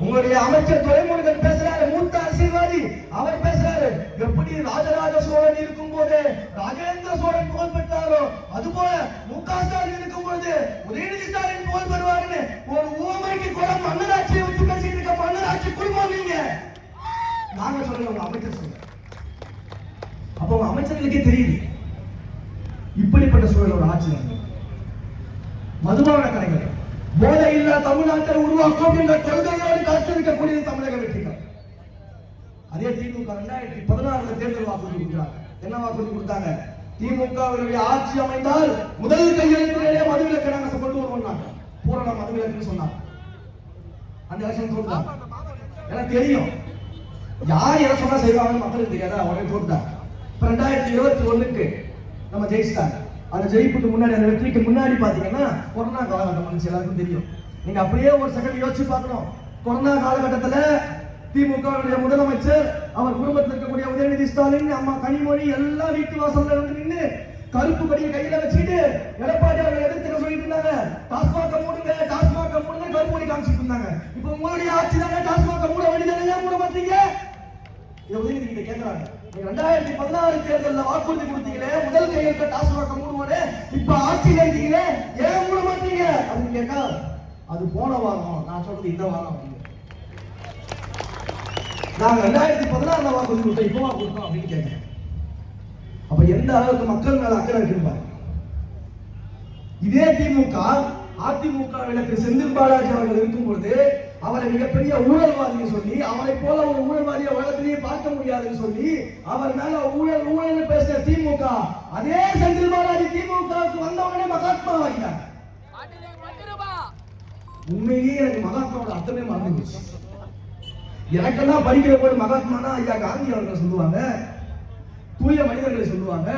உங்களுடைய அமைச்சர் துரைமுருகன் பேசுறாரு, மூத்த அரசியல்வாதி, அவர் பேசுறாரு, எப்படி ராஜராஜ சோழன் இருக்கும் போது ராஜேந்திர சோழன் புகழ் பெற்றாரோ அதுபோல முக ஸ்டாலின் இருக்கும் போது உதயநிதி ஸ்டாலின் புகழ் பெறுவாருன்னு ஒரு ஊமைக்கு கூட மன்னராட்சியை வச்சு பேசிட்டு இருக்க மன்னராட்சி குடும்பம் நீங்க. நாங்க சொல்லல, உங்க அமைச்சர் சொல்ல. அப்ப உங்க அமைச்சர்களுக்கே தெரியுது இப்படிப்பட்ட சூழல் ஒரு ஆட்சி. மதுபான கடைகள் போதை இல்லா தமிழ்நாட்டை உருவாக்கும் என்ற கொள்கையோடு காத்திருக்கக்கூடிய தமிழக வெற்றிகள். அதே திமுக 2016 தேர்தல் வாக்குறுதி கொடுக்கிறாங்க. என்ன வாக்குறுதி கொடுத்தாங்க? திமுகவுடைய ஆட்சி அமைந்தால் முதல் கையெழுத்திலேயே மதுவிலக்கு நாங்க கொண்டு வருவோம், பூரண மதுவிலக்குன்னு சொன்னாங்க. அந்த எலெக்ஷன் தோற்றாங்க. எனக்கு தெரியும் யார் எதை சொன்னா செய்வாங்கன்னு மக்களுக்கு தெரியாதா, உடனே தோற்றாங்க. 2021 நம்ம ஜெயிச்சிட்டாங்க. அந்த ஜெயிப்புக்கு முன்னாடி, அந்த வெற்றிக்கு முன்னாடி பாத்தீங்கன்னா கொரோனா காலகட்டம் வந்துச்சு, எல்லாருக்கும் தெரியும். நீங்க அப்படியே ஒரு செகண்ட் யோசிச்சு பார்க்கணும். கொரோனா காலகட்டத்துல திமுக முதலமைச்சர், அவர் குடும்பத்தில் இருக்கக்கூடிய உதயநிதி ஸ்டாலின், அம்மா கனிமொழி எல்லாம் வீட்டு வாசல்ல வந்து நின்று கருப்பு கொடியை கையில வச்சுட்டு எடப்பாடி அவர்கள் எதிர்த்து சொல்லிட்டு இருந்தாங்க, டாஸ்மாக மூடுங்க, கருப்பு கொடி காமிச்சிட்டு இருந்தாங்க. இப்ப உங்களுடைய ஆட்சி தானே டாஸ்மாக மூட வேண்டியதானே, ஏன் மூட மாட்டீங்க? இதை உதயநிதி கிட்ட கேட்கிறாங்க. 2016 தேர்தலில் வாக்குறுதி கொடுத்தீங்களே, முதல் கையெழுத்த டாஸ்மாக மூடுவோன்னு, இப்ப ஆட்சியில் இருக்கீங்களே, ஏன் மூட மாட்டீங்க அப்படின்னு கேட்டா, அது போன வாரம், நான் சொல்றது இந்த வாரம். நாங்க 2016 வாக்குறுதி கொடுத்தோம், இப்பவா கொடுத்தோம் அப்படின்னு கேட்கிறேன். அப்ப எந்த அளவுக்கு மக்கள் மேல அக்கறை இருக்குன்னு. இதே திமுக அதிமுக செந்தில் பாலாஜி அவர்கள் இருக்கும் பொழுது அவரை மிகப்பெரிய ஊழல்வாதின்னு சொல்லி, அவரை போல ஒரு ஊழல்வாதியை உலகத்திலேயே பார்க்க முடியாதுன்னு சொல்லி அவர் மேல ஊழல் பேசுற திமுக, அதே செந்தில் பாலாஜி திமுகவுக்கு வந்தவனே மகாத்மா ஆகிட்டாங்க. உண்மையிலேயே எனக்கு மகாத்மாவோட அர்த்தமே மறந்துச்சு. எனக்கெல்லாம் படிக்கிற போது மகாத்மானா ஐயா காந்தி அவர்கள் சொல்லுவாங்க, தூய மனிதர்களை சொல்லுவாங்க,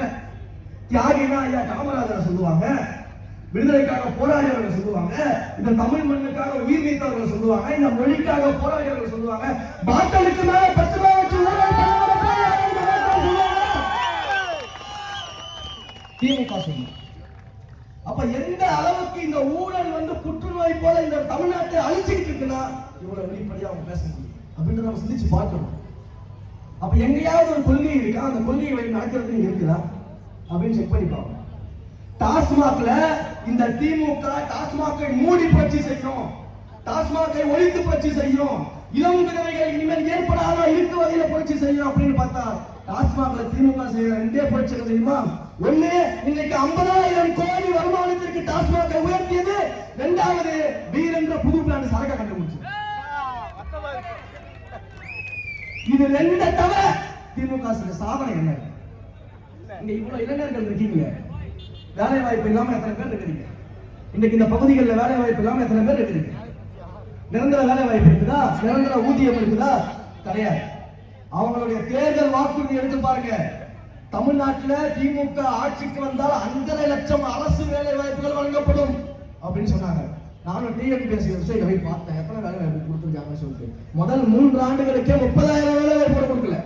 தியாகினா ஐயா காமராஜரை சொல்லுவாங்க, விடுதலைக்காக போராடியவர்கள் சொல்லுவாங்க, இந்த தமிழ் மண்ணுக்காக உயிர் நீத்தவர்கள் சொல்லுவாங்க, இந்த மொழிக்காக போராடியவர்கள் சொல்லுவாங்க, பாட்டலுக்கு மேல 10 ரூபாய் வச்சு திமுக சொல்லுங்க. அப்ப எந்த அளவுக்கு இந்த ஊழல் புற்றுநோய் போல இந்த தமிழ்நாட்டை அழிச்சுக்கிட்டு இருக்குன்னா இவ்வளவு வெளிப்படையா அவங்க பேச முடியும் அப்படின்னு நம்ம சிந்திச்சு பார்க்கணும். அப்ப எங்கேயாவது ஒரு கொள்கை இருக்கா, அந்த கொள்கை வழி நடக்கிறது இருக்குதா அப்படின்னு செக் பண்ணி பார்க்கணும். டாஸ்மாக்ல இந்த திமுக டாஸ்மாகை மூடி புரட்சி செய்யும், டாஸ்மாகை ஒழித்து புரட்சி செய்யும், இளம் விதவைகள் இனிமேல் ஏற்படாத இருக்கு வகையில புரட்சி செய்யும் அப்படின்னு பார்த்தா டாஸ்மாக்ல திமுக செய்யற 2 புரட்சி தெரியுமா? ஒண்ணு, இன்னைக்கு 50,000 கோடி வருமானத்திற்கு டாஸ்மாகை உயர்த்தியது. 2வது, பீர் என்ற புது பிராண்ட் சரக்க கண்டுபிடிச்சு. இது 2 தவிர திமுக சாதனை என்ன? இங்க இவ்வளவு இளைஞர்கள் இருக்கீங்க, வேலை வாய்ப்பு இல்லாம எத்தனை பேர் இருக்கிறீங்க? இன்னைக்கு இந்த பகுதிகளில் வேலை வாய்ப்பு இல்லாம எத்தனை பேர் இருக்கிறீங்க? நிரந்தர வேலை வாய்ப்பு இருக்குதா? நிரந்தர ஊதியம் இருக்குதா? கிடையாது. அவங்களுடைய தேர்தல் வாக்குறுதி எடுத்து பாருங்க. தமிழ்நாட்டில் திமுக ஆட்சிக்கு வந்தால் 5.5 லட்சம் அரசு வேலை வாய்ப்புகள் வழங்கப்படும் அப்படின்னு சொன்னாங்க. நானும் டிஎன்பிஎஸ்சி வெப்சைட்ல போய் பார்த்தேன், எத்தனை வேலை வாய்ப்பு கொடுத்துருக்காங்கன்னு சொல்லிட்டு. முதல் 3 ஆண்டுகளுக்கே 30,000 வேலை வாய்ப்பு கொடுக்கல.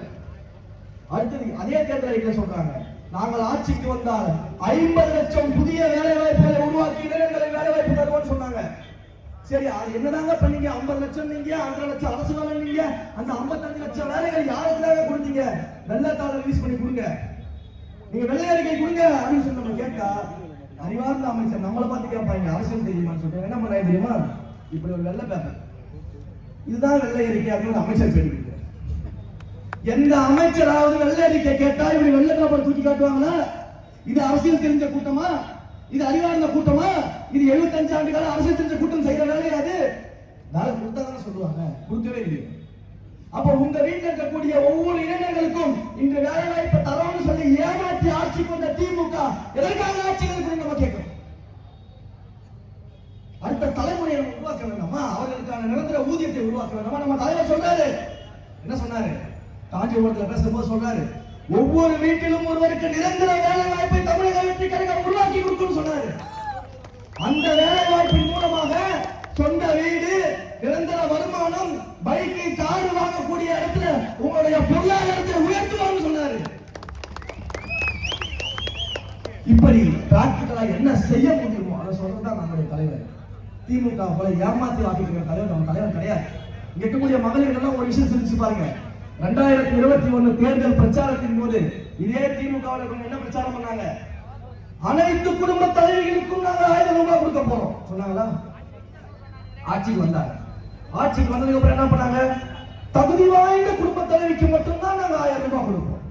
அடுத்தது அதே தேர்தல் அறிக்கையில சொல்றாங்க நாங்கள் ஆட்சிக்கு வந்தால் 50 லட்சம் புதிய வேலை வாய்ப்புகளை உருவாக்கி இளைஞர்களை வேலை வாய்ப்பு தருவோம்னு சொன்னாங்க. சரி, அது என்னதாங்க பண்ணீங்க? 50 லட்சம் நீங்க, 1.5 லட்சம் அரசு வேலை நீங்க, அந்த 55 லட்சம் வேலைகள் யாருக்குதாங்க கொடுத்தீங்க? வெள்ளத்தாள ரிலீஸ் பண்ணி கொடுங்க, நீங்க வெள்ளை அறிக்கை கொடுங்க அப்படின்னு சொல்லி நம்ம கேட்டா, அறிவார்ந்த அமைச்சர் நம்மளை பார்த்து கேட்பாங்க அரசியல் தெரியுமான்னு சொல்லிட்டு என்ன பண்ண தெரியுமா? இப்படி ஒரு வெள்ளை பேப்பர், இதுதான் வெள்ளை அறிக்கை அப்படின்னு அமைச்சர் கேட்டு, எந்த அமைச்சராவது வெள்ளை அறிக்கை கேட்டா இப்படி வெள்ளை பேப்பர் தூக்கி காட்டுவாங்களா? இது அரசியல் தெரிஞ்ச கூட்டமா? இது அறிவார்ந்த கூட்டமா? இது 75 ஆண்டு கால அரசியல் தெரிஞ்ச கூட்டம் செய்யற வேலையாது? வேலை கொடுத்தாதானே சொல்லுவாங்க, கொடுக்கவே இல்லை. அப்ப உங்க வீட்டில் இருக்கக்கூடிய ஒவ்வொரு இளைஞர்களுக்கும் இந்த வேலை வாய்ப்பை தரோம்னு சொல்லி ஏமாற்றி ஆட்சிக்கு வந்த திமுக எதற்காக ஆட்சிகளுக்கு நம்ம கேட்கிறோம்? அடுத்த தலைமுறையை நம்ம உருவாக்க வேண்டாமா? அவர்களுக்கான நிரந்தர ஊதியத்தை உருவாக்க வேண்டாமா? நம்ம தலைவர் சொல்றாரு, என்ன சொன்னாரு? காஞ்சிபுரத்தில் பேசும்போது சொல்றாரு, ஒவ்வொரு வீட்டிலும் ஒருவருக்கு நிரந்தர வேலை வாய்ப்பை தமிழக வெற்றி கழகம் உருவாக்கி கொடுக்கும் சொன்னாரு. அந்த வேலை வாய்ப்பின் மூலமாக சொந்த வீடு, நிரந்தர வருமானம், பைக்கு, கார் வாங்கக்கூடிய இடத்துல உங்களுடைய பொருளாதாரத்தை உயர்த்துவான்னு சொன்னாரு. இப்படி பிராக்டிகலா என்ன செய்ய முடியுமோ அதை சொல்றதுதான் நம்முடைய தலைவர். திமுக போல ஏமாத்தி வாக்கிக்கிற தலைவர் நம்ம தலைவர் கிடையாது. இங்க இருக்கக்கூடிய மகளிர்கள் ஒரு விஷயம் சிந்திச்சு பாருங்க. 2021 தேர்தல் பிரச்சாரத்தின் போது இதே திமுக என்ன பிரச்சாரம் பண்ணாங்க? அனைத்து குடும்ப தலைவிகளுக்கும் நாங்க 1000 ரூபாய் கொடுக்க போறோம் சொன்னாங்களா? ஆட்சிக்கு வந்தாங்க. ஆட்சிக்கு வந்ததுக்கு அப்புறம் என்ன பண்ணாங்க? தகுதி வாய்ந்த குடும்ப தலைவிக்கு மட்டும்தான் நாங்க 1000 ரூபாய் கொடுப்போம்.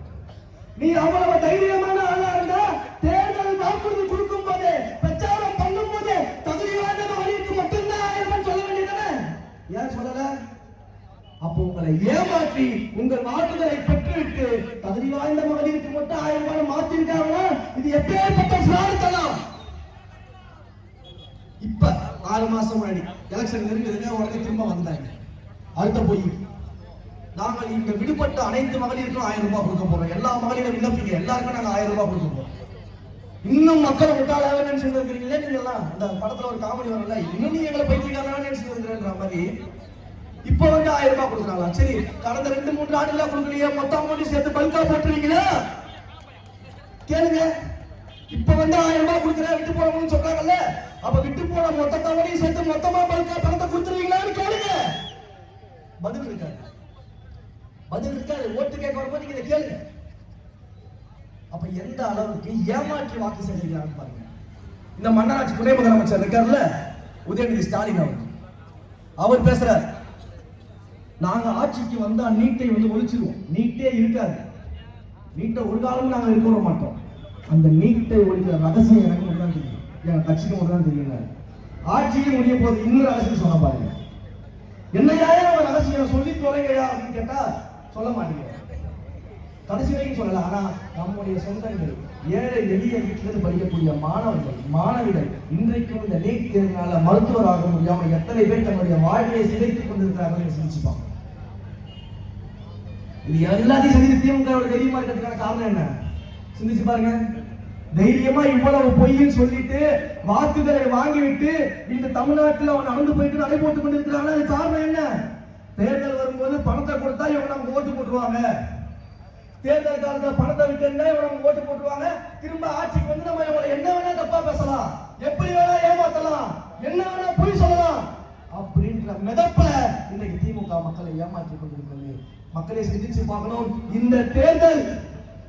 நீ அவ்வளவு தைரியமான ஆளா இருந்தா தேர்தல் வாக்குறுதி கொடுக்கும் போது, பிரச்சாரம் பண்ணும் போது தகுதி வாய்ந்த மகளிருக்கு மட்டும்தான் 1000 ரூபாய் சொல்ல வேண்டியதானே? ஏன் சொல்லல? அப்போ உங்களை ஏமாற்றி உங்கள் வாக்குகளை பெற்றுவிட்டு தகுதி வாய்ந்த மகளிருக்கு மட்டும் 1000 ரூபாய் மாத்திருக்காங்கன்னா இது எப்பேற்பட்ட சார்த்தலாம்? இப்ப 6 மாசம் முன்னாடி எலெக்ஷன் நெருங்குதுங்க, உடனே திரும்ப வந்தாங்க. அடுத்த போய் நாங்கள் இங்க விடுபட்ட அனைத்து மகளிருக்கும் 1000 ரூபாய் கொடுக்க போறோம். எல்லா மகளிரும் விண்ணப்பிங்க, எல்லாருக்கும் நாங்க 1000 ரூபாய் கொடுக்க போறோம். இன்னும் மக்களை முட்டாளாக நினைச்சு இருக்கிறீங்களே நீங்க எல்லாம். இந்த படத்துல ஒரு காமெடி வரல, இன்னும் நீங்க எங்களை பைத்தியக்காரனா நினைச்சு இருக்கிறன்ற மாதிரி இப்ப 1000 ரூபாய் கொடுக்குறாங்க. சரி, கடந்த 2-3 ஆண்டுல கொடுக்கலையே, மொத்தம் அமௌண்ட் சேர்த்து பல்கா போட்டுருவீங்களா? கேளுங்க. இப்ப 1000 ரூபாய் கொடுக்குற விட்டு போறோம்னு சொல்றாங்கல்ல, அப்ப விட்டு போன மொத்த தவணையும் சேர்த்து மொத்தமா பல்கா பணத்தை கொடுத்துருவீங்களான்னு கேளுங்க. பதில் இருக்காது, பதில் இருக்காது. ஓட்டு கேட்க வரும்போது நீங்க கேளுங்க. அப்ப எந்த அளவுக்கு ஏமாற்றி வாக்கு செலுத்துகிறான்னு பாருங்க. இந்த மன்னராட்சி துணை முதலமைச்சர் இருக்காருல்ல, உதயநிதி ஸ்டாலின் அவர் பேசுறாரு, நாங்க ஆட்சிக்கு வந்தா நீட்டை ஒழிச்சிருவோம். நீட்டே இருக்காது, நீட்டை ஒரு காலமும் நாங்க இருக்க விட மாட்டோம். அந்த நீட்டை ஒழிக்கிற ரகசியம் எனக்கு மட்டும் தான் தெரியும், என் கட்சிக்கு மட்டும் தான் தெரியுங்க. ஆட்சியும் முடிய போது இன்னொரு ரகசியம் சொல்ல பாருங்க. என்னையா ரகசியம் சொல்லி தொலைங்கயா அப்படின்னு கேட்டா சொல்ல மாட்டீங்க, கடைசி வரைக்கும் சொல்லல. ஆனா நம்முடைய சொந்தங்கள், ஏழை எளிய வீட்டிலிருந்து படிக்கக்கூடிய மாணவர்கள், மாணவிகள் இன்றைக்கும் இந்த நீட் தேர்வினால மருத்துவராக முடியாம எத்தனை பேர் தன்னுடைய வாழ்க்கையை சிதைத்துக் கொண்டிருக்கிறார்கள் சிந்திச்சுப்பாங்க. இது எல்லாத்தையும் சந்தித்து திமுக தைரியமா இருக்கிறதுக்கான காரணம் என்ன சிந்திச்சு பாருங்க. தைரியமா இவ்வளவு பொய்ன்னு சொல்லிட்டு வாக்குகளை வாங்கிவிட்டு இந்த தமிழ்நாட்டில் அவன் நடந்து போயிட்டு நடை போட்டுக் கொண்டிருக்கிறாங்க. அது காரணம் என்ன? தேர்தல் வரும்போது பணத்தை கொடுத்தா இவங்க நமக்கு ஓட்டு போட்டுருவாங்க, தேர்தல் காலத்துல பணத்தை விட்டு இவங்க ஓட்டு போட்டுருவாங்க, திரும்ப ஆட்சிக்கு வந்து நம்ம இவங்களை என்ன வேணா தப்பா பேசலாம், எப்படி வேணா ஏமாத்தலாம், என்ன வேணா பொய் சொல்லலாம் அப்படின்ற மிதப்ப இன்னைக்கு திமுக மக்களை ஏமாற்றி கொண்டிருக்கிறது. மக்களை சிந்திச்சு பார்க்கணும்.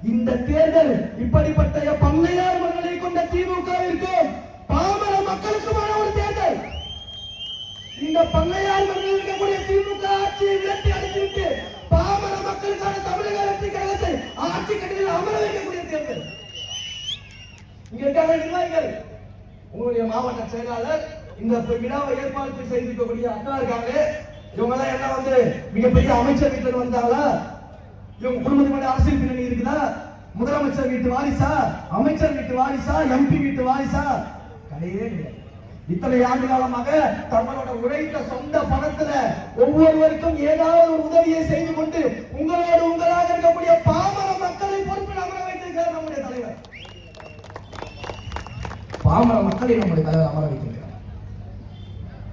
இந்த தேர்தல் இப்படிப்பட்ட பண்ணையார் மக்களை கொண்ட திமுகவிற்கு பாமர மக்களுக்குமான ஒரு தேர்தல். இந்த பண்ணையார் மக்களை இருக்கக்கூடிய திமுக ஆட்சியை விரட்டி அடித்துவிட்டு பாமர மக்களுக்கான தமிழக வெற்றி கழகத்தை ஆட்சி கட்டில் அமர வைக்கக்கூடிய தேர்தல். இங்க இருக்காங்க நிர்வாகிகள், உங்களுடைய மாவட்ட செயலாளர், இந்த விழாவை ஏற்பாடு செய்திருக்கக்கூடிய அண்ணா இருக்காங்க. இவங்க எல்லாம் என்ன மிகப்பெரிய அமைச்சர் வீட்டில் வந்தாங்களா? இவங்க குடும்பத்துக்கு அரசியல் பின்னணி இருக்குதா? முதலமைச்சர் வீட்டு வாரிசா, அமைச்சர் வீட்டு வாரிசா, எம்பி வீட்டு வாரிசா? கிடையவே இல்லை. இத்தனை ஆண்டு காலமாக தங்களோட உழைத்த சொந்த பணத்துல ஒவ்வொருவருக்கும் ஏதாவது ஒரு உதவியை செய்து கொண்டு உங்களோடு உங்களாக இருக்கக்கூடிய பாமர மக்களை பொறுப்பில் அமர வைத்திருக்கிறார் நம்முடைய தலைவர். பாமர மக்களை நம்முடைய தலைவர் அமர வைத்திருக்கிறார்.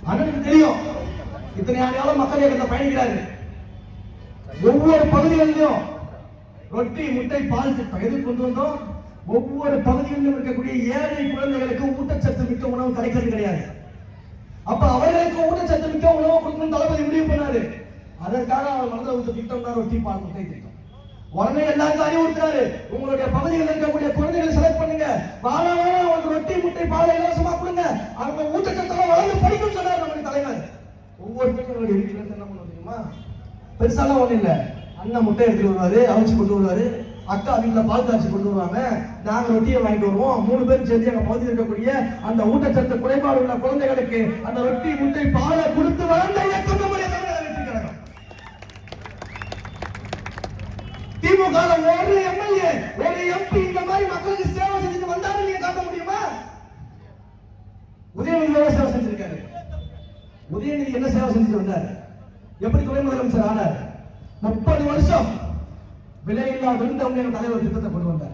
அண்ணனுக்கு தெரியும், இத்தனை ஆண்டு காலம் மக்கள் இயக்கத்தை பயணிக்கிறாரு. ஒவ்வொரு பகுதிகளிலும் ரொட்டி, முட்டை, பால் திட்டம் எது கொண்டு வந்தோம்? ஒவ்வொரு பகுதிகளிலும் இருக்கக்கூடிய ஏழை குழந்தைகளுக்கு ஊட்டச்சத்து மிக்க உணவு கிடைக்கிறது கிடையாது. அப்ப அவர்களுக்கு ஊட்டச்சத்து மிக்க உணவு கொடுக்கணும் தளபதி முடிவு பண்ணாரு. அதற்காக அவர் மனதில் ஒரு திட்டம் தான் ரொட்டி பால் முட்டை திட்டம். உடனே எல்லாருக்கும் அறிவுறுத்தினாரு, உங்களுடைய பகுதிகளில் இருக்கக்கூடிய குழந்தைகளை செலக்ட் பண்ணுங்க, வாழ அவங்களுக்கு ரொட்டி முட்டை பாலை இலவசமா கொடுங்க, அவங்க ஊட்டச்சத்தெல்லாம் வளர்ந்து படிக்கும் சொன்னார் நம்முடைய தலைவர். ஒவ்வொரு பெண்களுடைய வீட்டுல இருந்து என்ன பண்ணுவோம் தெரியுமா? பெருசாலாம் ஒண்ணு இல்ல, அண்ணன் முட்டை எடுத்துட்டு வருவாரு, அவிச்சு கொண்டு வருவாரு, அக்கா வீட்டுல பால் காய்ச்சி கொண்டு வருவாங்க, நாங்க ரொட்டியை வாங்கிட்டு வருவோம். 3 பேரும் சேர்ந்து எங்க பகுதியில் இருக்கக்கூடிய அந்த ஊட்டச்சத்து குறைபாடு உள்ள குழந்தைகளுக்கு அந்த ரொட்டி முட்டை பாலை கொடுத்து வளர்ந்த இயக்கம் நம்முடைய தமிழக வெற்றி கழகம். திமுக ஒரு எம்எல்ஏ ஒரு எம்பி இந்த மாதிரி மக்களுக்கு சேவை செஞ்சுட்டு வந்தாரு நீங்க காட்ட முடியுமா? உதயநிதி சேவை செஞ்சிருக்காரு. உதயநிதி என்ன சேவை செஞ்சுட்டு வந்தாரு? எப்படி துணை முதலமைச்சர் ஆனார்? 30 வருஷம் விலையில்லா விருந்தகம் என்ற தலைவர் திட்டத்தை கொண்டு வந்தார்.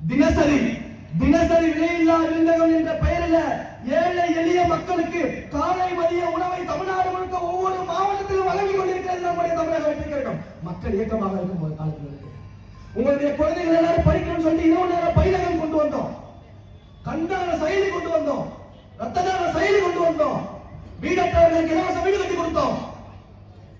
தினசரி விலையில்லா விருந்தகம் என்ற பெயரில் ஏழை எளிய மக்களுக்கு காலை மதிய உணவை தமிழ்நாடு முழுக்க ஒவ்வொரு மாவட்டத்திலும் வழங்கி கொண்டிருக்கிறது நம்முடைய தமிழக வெற்றி கழகம். மக்கள் இயக்கமாக இருக்கும் ஒரு காலத்தில் இருக்கு. உங்களுடைய குழந்தைகள் எல்லாரும் படிக்கணும்னு சொல்லி இரவு நேர பயிலகம் கொண்டு வந்தோம், கண்தான செயலி கொண்டு வந்தோம், ரத்த தான செயலி கொண்டு வந்தோம், வீடற்றவர்களுக்கு இலவச வீடு கட்டி கொடுத்தோம்,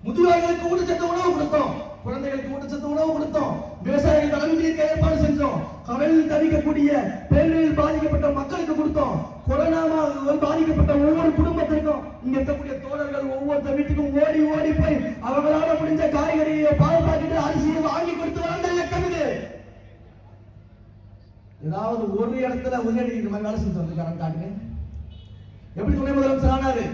முதியோர்களுக்கு ஊட்டச்சத்து உணவு கொடுத்தோம், குழந்தைகளுக்கு ஊட்டச்சத்து உணவு கொடுத்தோம், விவசாயிகள் கடன் தீர்க்க ஏற்பாடு செஞ்சோம், கடலில் தவிக்கக்கூடிய பேரிடரில் பாதிக்கப்பட்ட மக்களுக்கு கொடுத்தோம், கொரோனாவால் பாதிக்கப்பட்ட ஒவ்வொரு குடும்பத்திற்கும் இங்க இருக்கக்கூடிய தோழர்கள் ஒவ்வொரு வீட்டுக்கும் ஓடி ஓடி போய் அவங்களால முடிஞ்ச காய்கறியை பால் பாக்கெட்டு அரிசியை வாங்கி கொடுத்து வளர்ந்த இயக்கம் இது. ஏதாவது ஒரு இடத்துல உதயநிதி இந்த மாதிரி வேலை செஞ்சு வந்திருக்காங்க காட்டுங்க. எப்படி துணை முதலமைச்சர் ஆனாரு?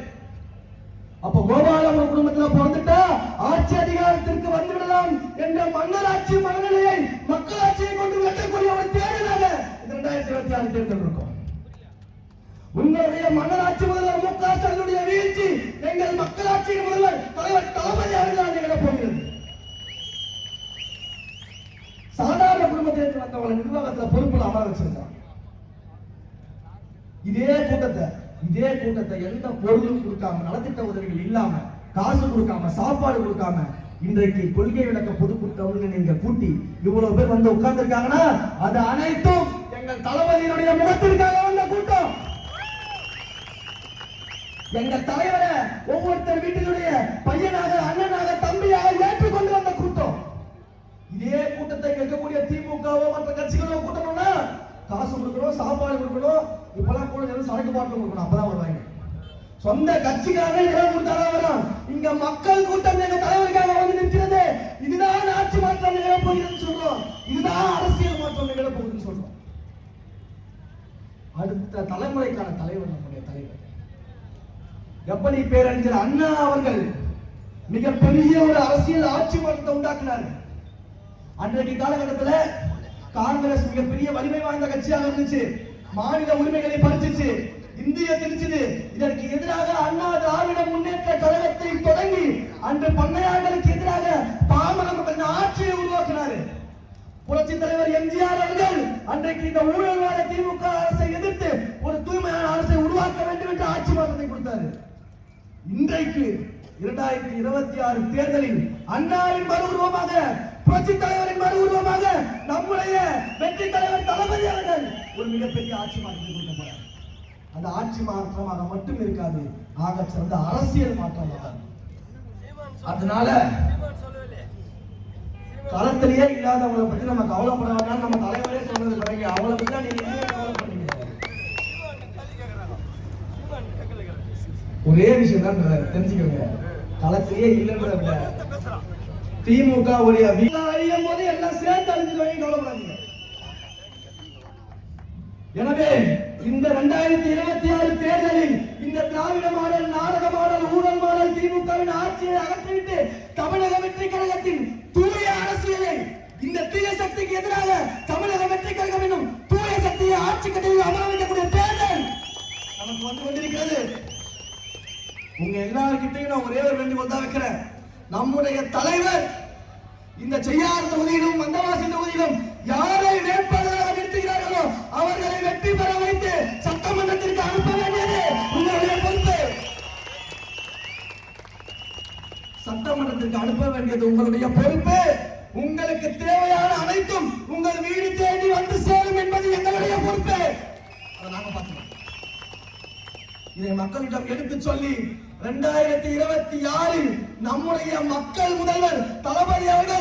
அப்ப கோபாலம் ஒரு குடும்பத்தில் பிறந்துட்டா ஆட்சி அதிகாரத்திற்கு வந்துவிடலாம் என்ற மன்னராட்சி மனநிலையை மக்களாட்சியை கொண்டு வெட்டக்கூடிய ஒரு தேர்தலாக 2026 தேர்தல் இருக்கும். உங்களுடைய மன்னராட்சி முதல்வர் மு க ஸ்டாலினுடைய வீழ்ச்சி எங்கள் மக்களாட்சியின் முதல்வர் தலைவர் தளபதி அவர்களால் நிகழப் போகிறது. சாதாரண குடும்பத்திற்கு வந்தவங்களை நிர்வாகத்தில் பொறுப்புல அமர வச்சிருக்காங்க. இதே கூட்டத்தை எந்த பொருளும் கொடுக்காம, நலத்திட்ட உதவிகள் இல்லாம, காசு கொடுக்காம, சாப்பாடு கொடுக்காம இன்றைக்கு கொள்கை விளக்க பொதுக்கூட்டம் நீங்க கூட்டி இவ்வளவு பேர் வந்து உட்கார்ந்து இருக்காங்கன்னா அது அனைத்தும் எங்கள் தளபதியினுடைய முகத்திற்காக வந்த கூட்டம். எங்கள் தலைவரை ஒவ்வொருத்தர் வீட்டினுடைய பையனாக, அண்ணனாக, தம்பியாக ஏற்றுக்கொண்டு வந்த கூட்டம். இதே கூட்டத்தை கேட்கக்கூடிய திமுகவோ மற்ற கட்சிகளோ கூட்டணும்னா காசு கொடுக்கணும், சாப்பாடு கொடுக்கணும், இப்பெல்லாம் கூட சரக்கு பாட்டில் கொடுக்கணும், அப்பதான் வருவாங்க. சொந்த கட்சிக்காரே இடம் கொடுத்தாலும் வரும். இங்க மக்கள் கூட்டம் எங்க தலைவருக்காக வந்து நிற்கிறது. இதுதான் ஆட்சி மாற்றம் நிகழப்போகுதுன்னு சொல்றோம், இதுதான் அரசியல் மாற்றம் நிகழப்போகுதுன்னு சொல்றோம். அடுத்த தலைமுறைக்கான தலைவர் நம்முடைய தலைவர். எப்படி பேரறிஞர் அண்ணா அவர்கள் மிகப்பெரிய ஒரு அரசியல் ஆட்சி மாற்றத்தை உண்டாக்கினார். அன்றைக்கு காலகட்டத்தில் காங்கிரஸ் மிகப்பெரிய வலிமை வாய்ந்த கட்சியாக இருந்துச்சு, மாநில உரிமைகளை பறிச்சிச்சு, இந்திய திணிச்சது. இதற்கு எதிராக அண்ணா திராவிட முன்னேற்ற கழகத்தை தொடங்கி அன்று பண்ணையாளர்களுக்கு எதிராக பாமர மக்கள் ஆட்சியை உருவாக்கினார். புரட்சி தலைவர் எம்ஜிஆர் அவர்கள் அன்றைக்கு இந்த ஊழல்வாத திமுக அரசை எதிர்த்து ஒரு தூய்மையான அரசை உருவாக்க வேண்டும் என்று ஆட்சி மாற்றத்தை கொடுத்தார். இன்றைக்கு 2026 தேர்தலில் அண்ணாவின் மறு உருவமாக, புரட்சி தலைவரின் மறு உருவமாக நம்முடைய வெற்றி தலைவர் தளபதி அவர்கள் ஒரு மிகப்பெரிய ஆட்சி மாற்றத்தை கொடுக்க போறார். அந்த ஆட்சி மாற்றமாக மட்டும் இருக்காது, ஆக சிறந்த அரசியல் மாற்றமாக. அதனால களத்திலேயே இல்லாதவங்களை பற்றி நம்ம கவலைப்பட வேண்டாம். நம்ம தலைவரே சொன்னது பிறகு அவளை பற்றி நீங்க கவலைப்படுறீங்க. ஒரே விஷயம் தான் தெரிஞ்சுக்கோங்க, களத்திலேயே இல்லைன்றத விட திமுக உடைய அழியும் போது எல்லாம் சேர்த்து அழிஞ்சிருவாங்க, கவலைப்படாதீங்க. எனவே இந்த 2026 தேர்தலில் இந்த திராவிட மாடல், நாடக மாடல், ஊழல் மாடல் திமுகவின் ஆட்சியை அகற்றிவிட்டு தமிழக வெற்றி கழகத்தின் தூய அரசியலை, இந்த தீய சக்திக்கு எதிராக தமிழக வெற்றி கழகம் என்னும் தூய சக்தியை ஆட்சி கட்டையில் அமர வைக்கக்கூடிய தேர்தல் நமக்கு வந்து கொண்டிருக்கிறது. உங்க எல்லாருக்கிட்டையும் நான் ஒரே ஒரு வேண்டுகோள் தான் வைக்கிறேன். நம்முடைய தலைவர் இந்த செய்யார் தொகுதியிலும் வந்தவாசி தொகுதியிலும் யாரை வேட்பாளராக நிறுத்துகிறார்களோ அவர்களை வெற்றி பெற வைத்து சட்டமன்றத்திற்கு அனுப்ப வேண்டியது உங்களுடைய பொறுப்பு. சட்டமன்றத்திற்கு அனுப்ப வேண்டியது உங்களுடைய பொறுப்பு. உங்களுக்கு தேவையான அனைத்தும் உங்கள் வீடு தேடி வந்து சேரும் என்பது எங்களுடைய பொறுப்பு. அதை நாங்க பார்த்துக்கிறோம். இதை மக்களிடம் எடுத்து சொல்லி 2026 நம்முடைய மக்கள் முதல்வர் தளபதி அவர்கள்